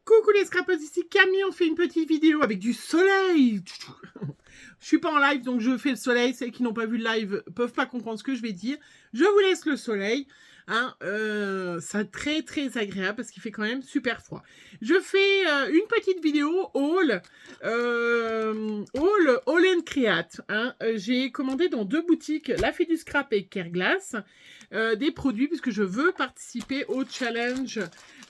Coucou les scrappers, ici Camille, on fait une petite vidéo avec du soleil. Je suis pas en live, donc je fais le soleil. Celles qui n'ont pas vu le live peuvent pas comprendre ce que je vais dire. Je vous laisse le soleil. Hein, c'est très très agréable parce qu'il fait quand même super froid. Je fais une petite vidéo haul and Create. Hein. J'ai commandé dans 2 boutiques, La Fée du Scrap et Kerglass, des produits puisque je veux participer au challenge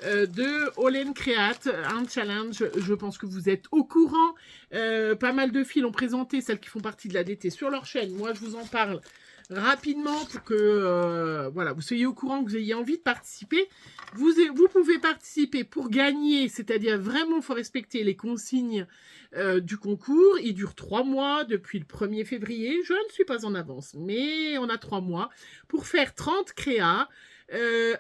de All and Create, un challenge, je pense que vous êtes au courant. Pas mal de filles l'ont présenté, celles qui font partie de la DT sur leur chaîne. Moi, je vous en parle rapidement pour que voilà, vous soyez au courant, que vous ayez envie de participer. Vous pouvez participer pour gagner, c'est-à-dire vraiment, il faut respecter les consignes du concours. Il dure 3 mois depuis le 1er février. Je ne suis pas en avance, mais on a 3 mois pour faire 30 créas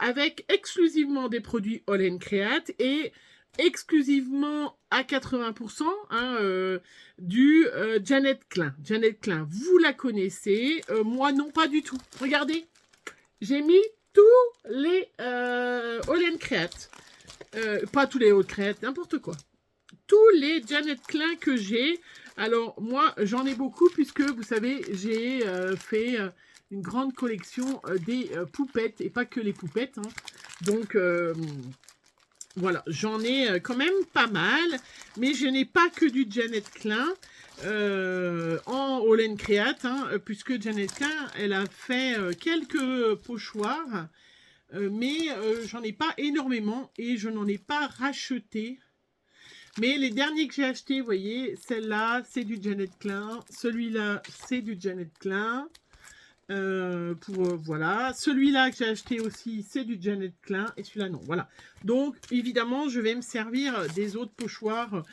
avec exclusivement des produits All and Create et exclusivement à 80% hein, du Jeannette Klein. Jeannette Klein, vous la connaissez, moi non pas du tout. Regardez, j'ai mis tous les All and Create, pas tous les All Create, n'importe quoi. Tous les Jeannette Klein que j'ai. Alors moi j'en ai beaucoup puisque vous savez j'ai fait une grande collection des poupettes et pas que les poupettes. Hein. Donc voilà, j'en ai quand même pas mal, mais je n'ai pas que du Jeannette Klein en All and Create, hein, puisque Jeannette Klein, elle a fait quelques pochoirs, mais j'en ai pas énormément et je n'en ai pas racheté. Mais les derniers que j'ai achetés, vous voyez, celle-là, c'est du Jeannette Klein, celui-là, c'est du Jeannette Klein. Voilà, celui-là que j'ai acheté aussi c'est du Jeannette Klein et celui-là non, voilà. Donc évidemment je vais me servir des autres pochoirs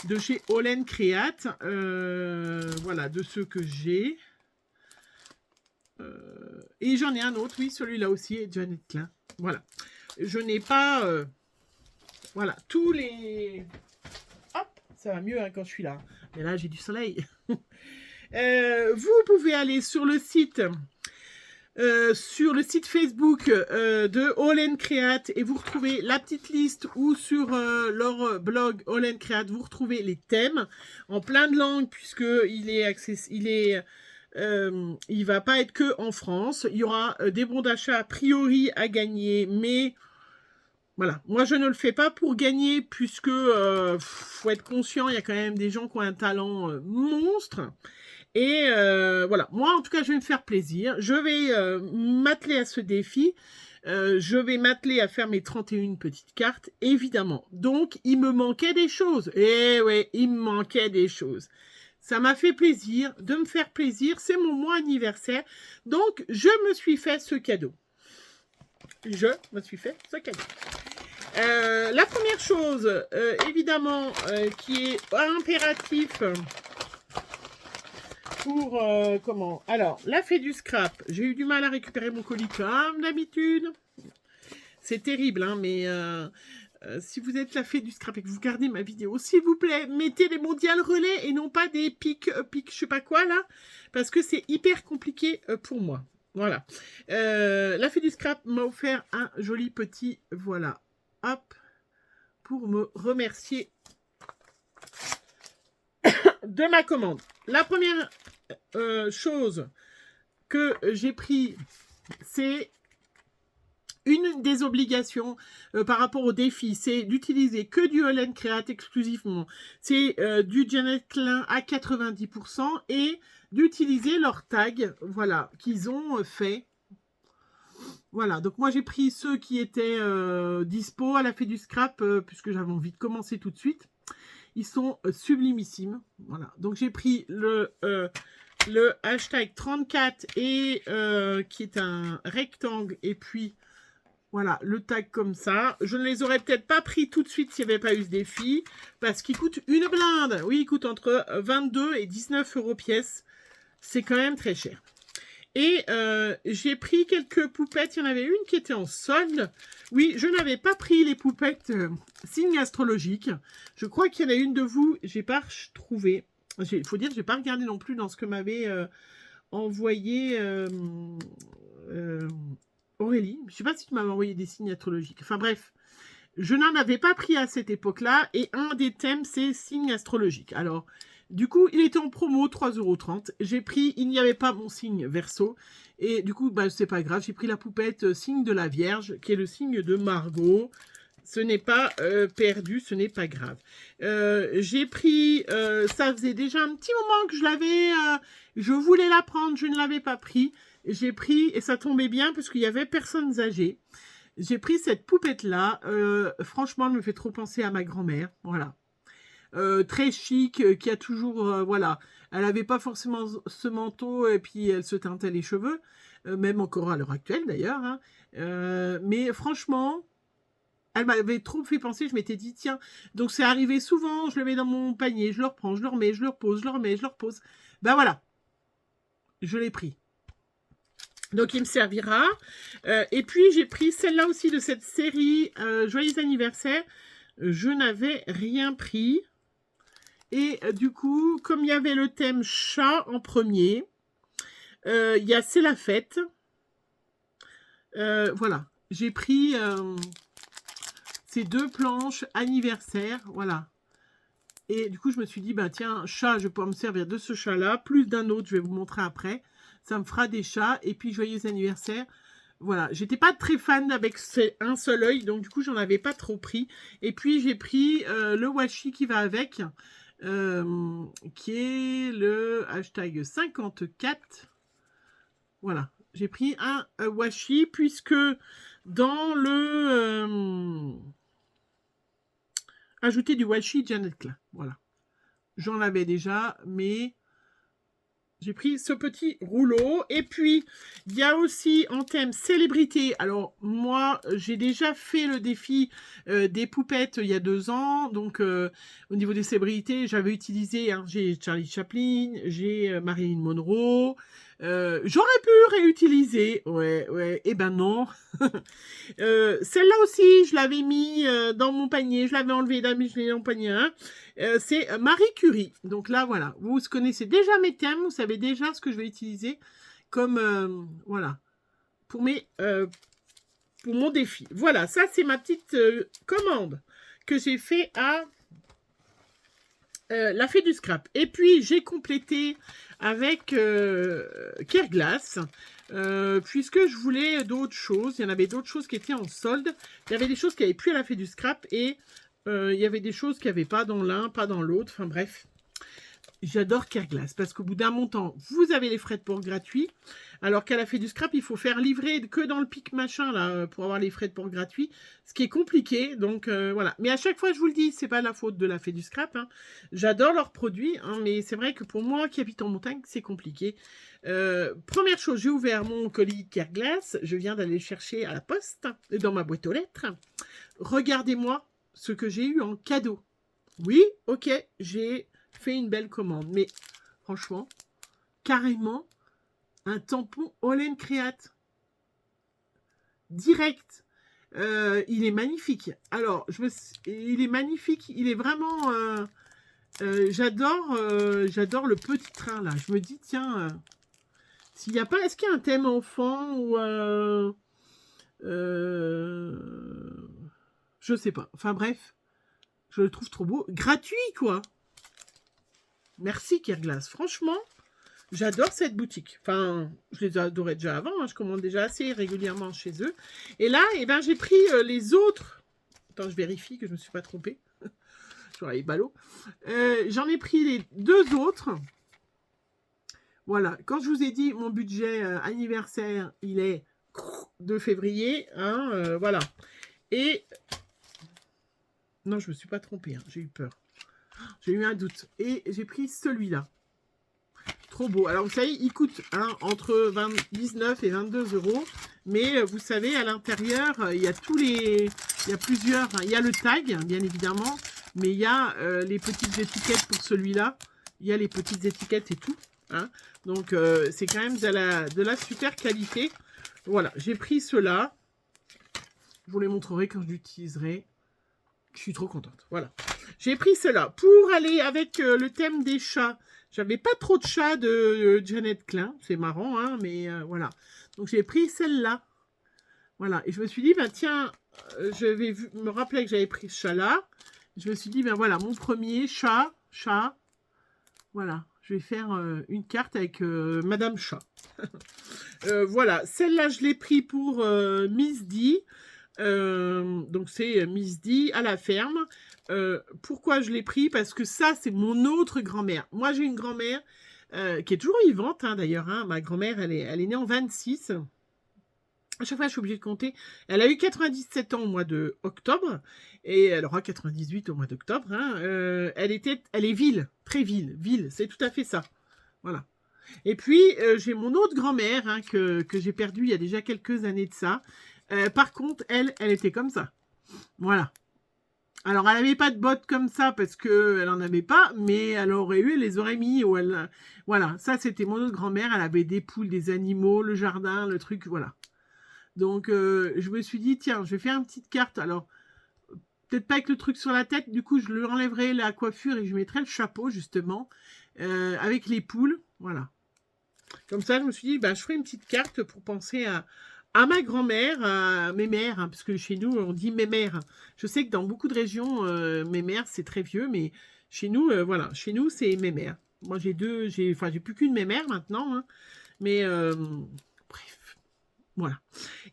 de chez All and Create, voilà, de ceux que j'ai, et j'en ai un autre, oui, celui-là aussi est Jeannette Klein, voilà. Je n'ai pas voilà, tous les... Hop, ça va mieux hein, quand je suis là, mais là j'ai du soleil. Vous pouvez aller sur le site Facebook de All and Create et vous retrouvez la petite liste ou sur leur blog All and Create, vous retrouvez les thèmes en plein de langues puisque il va pas être que en France. Il y aura des bons d'achat a priori à gagner, mais voilà, moi je ne le fais pas pour gagner puisque faut être conscient, il y a quand même des gens qui ont un talent monstre. Et voilà, moi en tout cas je vais me faire plaisir, je vais m'atteler à ce défi, je vais m'atteler à faire mes 31 petites cartes, évidemment. Donc il me manquait des choses, eh ouais, il me manquait des choses. Ça m'a fait plaisir de me faire plaisir, c'est mon mois anniversaire, donc je me suis fait ce cadeau. Je me suis fait ce cadeau. La première chose, évidemment, qui est impératif... Pour, comment? Alors, La Fée du Scrap. J'ai eu du mal à récupérer mon colis comme d'habitude. C'est terrible, hein, mais si vous êtes La Fée du Scrap et que vous regardez ma vidéo, s'il vous plaît, mettez les mondiales relais et non pas des pics, je sais pas quoi, là. Parce que c'est hyper compliqué pour moi. Voilà. La Fée du Scrap m'a offert un joli petit, voilà, hop, pour me remercier de ma commande. La première chose que j'ai pris, c'est une des obligations par rapport au défi, c'est d'utiliser que du All and Create exclusivement. C'est du Jeannette Klein à 90% et d'utiliser leur tag, voilà, qu'ils ont fait. Voilà, donc moi j'ai pris ceux qui étaient dispo à La Fée du Scrap, puisque j'avais envie de commencer tout de suite. Ils sont sublimissimes. Voilà. Donc j'ai pris le hashtag 34 et qui est un rectangle et puis voilà le tag comme ça. Je ne les aurais peut-être pas pris tout de suite s'il n'y avait pas eu ce défi parce qu'ils coûtent une blinde. Oui, ils coûtent entre 22 et 19 € pièce. C'est quand même très cher. Et j'ai pris quelques poupettes. Il y en avait une qui était en solde. Oui, je n'avais pas pris les poupettes signes astrologiques. Je crois qu'il y en a une de vous. J'ai pas trouvé. Il faut dire que je n'ai pas regardé non plus dans ce que m'avait envoyé Aurélie. Je ne sais pas si tu m'avais envoyé des signes astrologiques. Enfin bref, Je n'en avais pas pris à cette époque-là. Et un des thèmes, c'est signe astrologique. Alors, du coup, il était en promo, 3,30 €. J'ai pris, il n'y avait pas mon signe Verseau. Et du coup, bah, c'est pas grave. J'ai pris la poupette signe de la Vierge, qui est le signe de Margot. Ce n'est pas perdu, ce n'est pas grave. J'ai pris, ça faisait déjà un petit moment que je l'avais, je voulais la prendre, je ne l'avais pas pris. J'ai pris, et ça tombait bien parce qu'il y avait personnes âgées. J'ai pris cette poupette-là. Franchement, elle me fait trop penser à ma grand-mère. Voilà. Très chic, qui a toujours, voilà. Elle n'avait pas forcément ce manteau et puis elle se teintait les cheveux. Même encore à l'heure actuelle d'ailleurs. Hein. Mais franchement... Elle m'avait trop fait penser, je m'étais dit, tiens, donc c'est arrivé souvent, je le mets dans mon panier, je le reprends, je le remets, je le repose, je le remets, je le repose. Ben voilà, je l'ai pris. Donc il me servira. Et puis j'ai pris celle-là aussi de cette série, Joyeux anniversaire. Je n'avais rien pris. Et du coup, comme il y avait le thème chat en premier, il y a C'est la fête. Voilà, j'ai pris... ces 2 planches anniversaire, voilà. Et du coup, je me suis dit, bah tiens, chat, je vais pouvoir me servir de ce chat-là, plus d'un autre, je vais vous montrer après. Ça me fera des chats, et puis joyeux anniversaire. Voilà, j'étais pas très fan avec un seul œil, donc du coup, j'en avais pas trop pris. Et puis, j'ai pris le washi qui va avec, qui est le hashtag 54. Voilà, j'ai pris un washi, puisque dans le... ajouter du washi Janet Klein. Voilà. J'en avais déjà, mais j'ai pris ce petit rouleau. Et puis, il y a aussi en thème célébrité. Alors, moi, j'ai déjà fait le défi des poupettes il y a 2 ans. Donc, au niveau des célébrités, j'avais utilisé, hein, j'ai Charlie Chaplin, j'ai Marilyn Monroe. J'aurais pu réutiliser. Ouais. Eh ben non. Celle-là aussi, je l'avais mis dans mon panier. Je l'avais enlevé là, mais je l'ai mis dans mon panier. Hein. C'est Marie Curie. Donc là, voilà. Vous connaissez déjà mes thèmes. Vous savez déjà ce que je vais utiliser comme, voilà, pour mon défi. Voilà, ça, c'est ma petite commande que j'ai fait à la Fée du Scrap. Et puis, j'ai complété avec Kerglass, puisque je voulais d'autres choses. Il y en avait d'autres choses qui étaient en solde. Il y avait des choses qui n'avaient plus à la Fée du Scrap et il y avait des choses qui n'avaient pas dans l'un, pas dans l'autre. Enfin bref, j'adore Kerglass parce qu'au bout d'un montant, vous avez les frais de port gratuits. Alors qu'à la Fée du Scrap, il faut faire livrer que dans le pic machin là pour avoir les frais de port gratuits, ce qui est compliqué. Donc voilà. Mais à chaque fois, je vous le dis, c'est pas la faute de la Fée du Scrap. Hein. J'adore leurs produits, hein, mais c'est vrai que pour moi qui habite en montagne, c'est compliqué. Première chose, j'ai ouvert mon colis Kerglass. Je viens d'aller le chercher à la poste, dans ma boîte aux lettres. Regardez-moi ce que j'ai eu en cadeau. Oui, ok, j'ai fait une belle commande, mais franchement, carrément, un tampon Holland Créate. Direct. Il est magnifique. Alors, il est magnifique. Il est vraiment... j'adore le petit train, là. Je me dis, tiens, s'il n'y a pas... Est-ce qu'il y a un thème enfant ou... je sais pas. Enfin, bref. Je le trouve trop beau. Gratuit, quoi. Merci, Kerglass. Franchement, j'adore cette boutique. Enfin, je les adorais déjà avant. Hein. Je commande déjà assez régulièrement chez eux. Et là, eh ben, j'ai pris les autres. Attends, je vérifie que je ne me suis pas trompée. Sur les ballots. J'en ai pris les 2 autres. Voilà. Quand je vous ai dit, mon budget anniversaire, il est 2 février. Hein, voilà. Et... non, je ne me suis pas trompée. Hein. J'ai eu peur. J'ai eu un doute. Et j'ai pris celui-là. Trop beau. Alors, vous savez, il coûte entre 19 et 22 €. Mais vous savez, à l'intérieur, il y a tous les... il y a plusieurs... il y a le tag, bien évidemment. Mais il y a les petites étiquettes pour celui-là. Il y a les petites étiquettes et tout. Hein. Donc, c'est quand même de la super qualité. Voilà, j'ai pris ceux-là. Je vous les montrerai quand je l'utiliserai. Je suis trop contente. Voilà. J'ai pris cela pour aller avec le thème des chats. J'avais pas trop de chats de Janet Klein. C'est marrant, hein, mais voilà. Donc, j'ai pris celle-là. Voilà. Et je me suis dit, bah tiens, me rappeler que j'avais pris ce chat-là. Je me suis dit, ben voilà, mon premier chat. Voilà, je vais faire une carte avec Madame Chat. Voilà, celle-là, je l'ai pris pour Miss D. Donc, c'est Miss D à la ferme. Pourquoi je l'ai pris? Parce que ça, c'est mon autre grand-mère. Moi, j'ai une grand-mère qui est toujours vivante, hein, d'ailleurs. Hein. Ma grand-mère, elle est née en 26. À chaque fois, je suis obligée de compter. Elle a eu 97 ans au mois de octobre. Et elle aura 98 au mois d'octobre. Hein. Elle est ville, très ville. C'est tout à fait ça. Voilà. Et puis, j'ai mon autre grand-mère hein, que j'ai perdue il y a déjà quelques années de ça. Par contre, elle était comme ça. Voilà. Alors, elle n'avait pas de bottes comme ça parce qu'elle n'en avait pas, mais elle les aurait mis. Voilà, ça, c'était mon autre grand-mère. Elle avait des poules, des animaux, le jardin, le truc, voilà. Donc, je me suis dit, tiens, je vais faire une petite carte. Alors, peut-être pas avec le truc sur la tête. Du coup, je lui enlèverai la coiffure et je mettrai le chapeau, justement, avec les poules. Voilà. Comme ça, je me suis dit, bah, je ferai une petite carte pour penser à ma grand-mère, à mes mères, hein, parce que chez nous, on dit mes mères. Je sais que dans beaucoup de régions, mes mères, c'est très vieux, mais chez nous, voilà, chez nous, c'est mes mères. Moi, j'ai plus qu'une mes mères maintenant, hein, mais bref, voilà.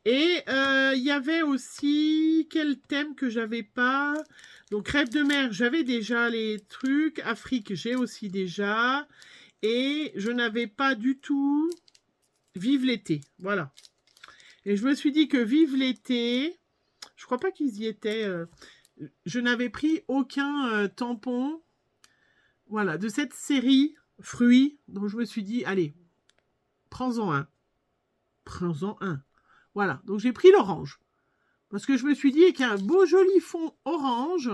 Et il y avait aussi quel thème que j'avais pas. Donc, rêve de mer, j'avais déjà les trucs. Afrique, j'ai aussi déjà. Et je n'avais pas du tout Vive l'été. Voilà. Et je me suis dit que Vive l'été, je crois pas qu'ils y étaient. Je n'avais pris aucun tampon. Voilà, de cette série fruits. Donc je me suis dit, allez, prends-en un. Prends-en un. Voilà, donc j'ai pris l'orange. Parce que je me suis dit qu'il y a un beau joli fond orange.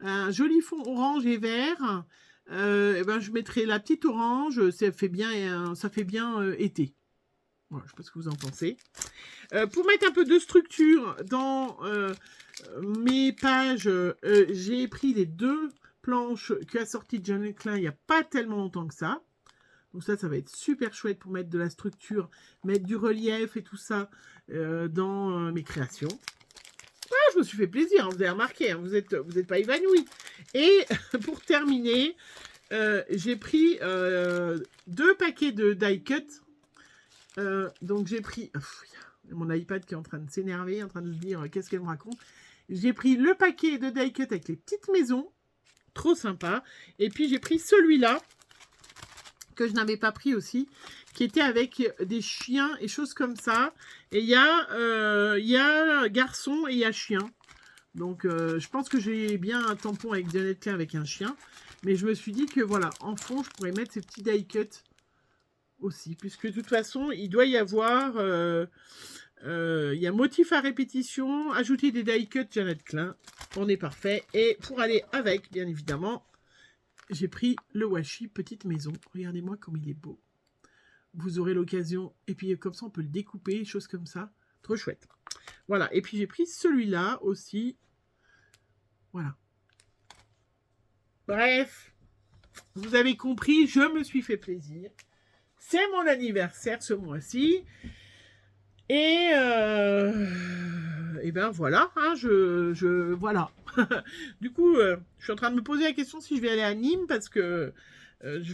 Un joli fond orange et vert. Et ben, je mettrai la petite orange. Ça fait bien été. Voilà, je sais pas ce que vous en pensez. Pour mettre un peu de structure dans mes pages, j'ai pris les 2 planches qu'a sorti John Klein il n'y a pas tellement longtemps que ça. Donc ça va être super chouette pour mettre de la structure, mettre du relief et tout ça dans mes créations. Ah, je me suis fait plaisir, hein, vous avez remarqué, hein, vous êtes pas évanoui. Et pour terminer, j'ai pris 2 paquets de die cut. Donc j'ai pris... mon iPad qui est en train de s'énerver, en train de se dire qu'est-ce qu'elle me raconte. J'ai pris le paquet de die cut avec les petites maisons. Trop sympa. Et puis j'ai pris celui-là, que je n'avais pas pris aussi, qui était avec des chiens et choses comme ça. Et il y a garçon et il y a chien. Donc je pense que j'ai bien un tampon avec Janet Klein avec un chien. Mais je me suis dit que voilà, en fond, je pourrais mettre ces petits die cut aussi. Puisque de toute façon, il doit y avoir... il y a motif à répétition, ajouter des die cut Janet Klein. On est parfait. Et pour aller avec, bien évidemment, j'ai pris le washi Petite Maison. Regardez-moi comme il est beau. Vous aurez l'occasion. Et puis comme ça, on peut le découper, choses comme ça. Trop chouette. Voilà. Et puis j'ai pris celui-là aussi. Voilà. Bref. Vous avez compris, je me suis fait plaisir. C'est mon anniversaire ce mois-ci. Et ben voilà, hein, voilà. Du coup, je suis en train de me poser la question si je vais aller à Nîmes parce que je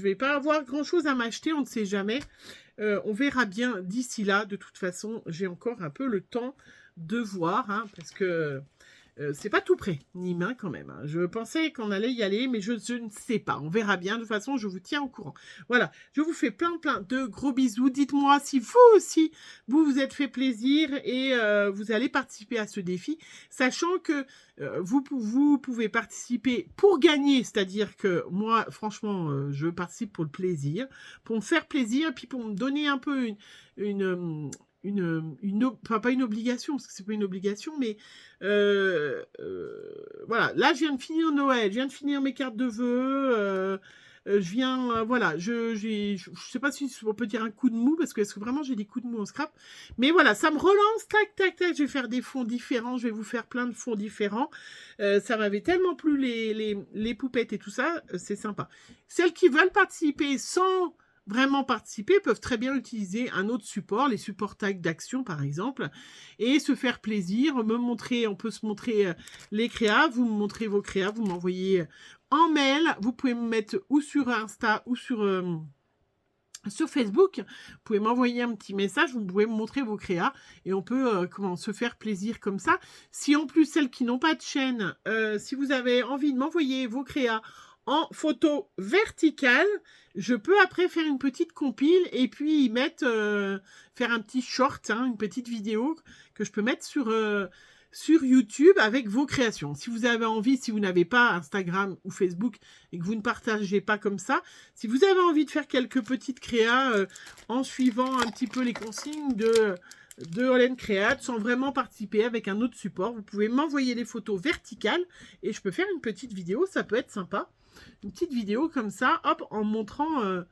vais pas avoir grand chose à m'acheter, on ne sait jamais. On verra bien d'ici là. De toute façon, j'ai encore un peu le temps de voir, hein, parce que c'est pas tout près, Nîmes hein, quand même. Hein. Je pensais qu'on allait y aller, mais je ne sais pas. On verra bien. De toute façon, je vous tiens au courant. Voilà, je vous fais plein de gros bisous. Dites-moi si vous aussi, vous êtes fait plaisir et vous allez participer à ce défi, sachant que vous pouvez participer pour gagner, c'est-à-dire que moi, franchement, je participe pour le plaisir, pour me faire plaisir, puis pour me donner un peu enfin pas une obligation, parce que c'est pas une obligation, mais voilà, là je viens de finir Noël, je viens de finir mes cartes de vœux, voilà, je sais pas si on peut dire un coup de mou, parce que vraiment j'ai des coups de mou en scrap, mais voilà, ça me relance, tac, je vais faire des fonds différents, je vais vous faire plein de fonds différents, ça m'avait tellement plu les poupettes et tout ça, c'est sympa. Celles qui veulent participer sans vraiment participer peuvent très bien utiliser un autre support, les supports tags d'action par exemple, et se faire plaisir, me montrer, on peut se montrer les créas, vous me montrez vos créas, vous m'envoyez en mail, vous pouvez me mettre ou sur Insta ou sur Facebook, vous pouvez m'envoyer un petit message, vous pouvez me montrer vos créas et on peut comment se faire plaisir comme ça. Si en plus celles qui n'ont pas de chaîne, si vous avez envie de m'envoyer vos créas en photo verticale, je peux après faire une petite compile et puis y mettre, faire un petit short, hein, une petite vidéo que je peux mettre sur YouTube avec vos créations. Si vous avez envie, si vous n'avez pas Instagram ou Facebook et que vous ne partagez pas comme ça, si vous avez envie de faire quelques petites créas en suivant un petit peu les consignes de Olen Create sans vraiment participer avec un autre support, vous pouvez m'envoyer des photos verticales et je peux faire une petite vidéo, ça peut être sympa. Une petite vidéo comme ça, hop, en montrant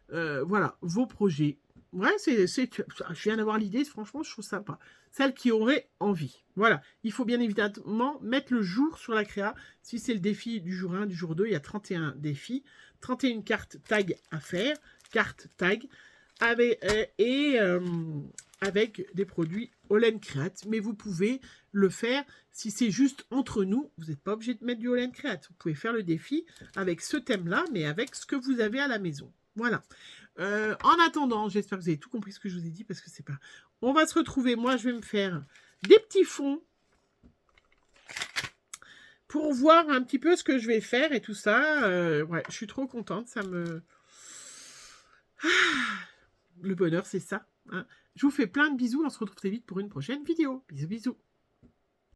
voilà, vos projets. Ouais, je viens d'avoir l'idée, franchement, je trouve ça sympa. Celle qui aurait envie. Voilà, il faut bien évidemment mettre le jour sur la créa. Si c'est le défi du jour 1, du jour 2, il y a 31 défis, 31 cartes tag à faire, cartes tag, avec des produits Olen Create. Mais vous pouvez le faire si c'est juste entre nous. Vous n'êtes pas obligé de mettre du Olen Create. Vous pouvez faire le défi avec ce thème-là, mais avec ce que vous avez à la maison. Voilà. En attendant, j'espère que vous avez tout compris ce que je vous ai dit, parce que c'est pas... On va se retrouver, moi je vais me faire des petits fonds pour voir un petit peu ce que je vais faire et tout ça. Ouais, je suis trop contente, ça me... Le bonheur, c'est ça. Hein. Je vous fais plein de bisous, on se retrouve très vite pour une prochaine vidéo. Bisous, bisous.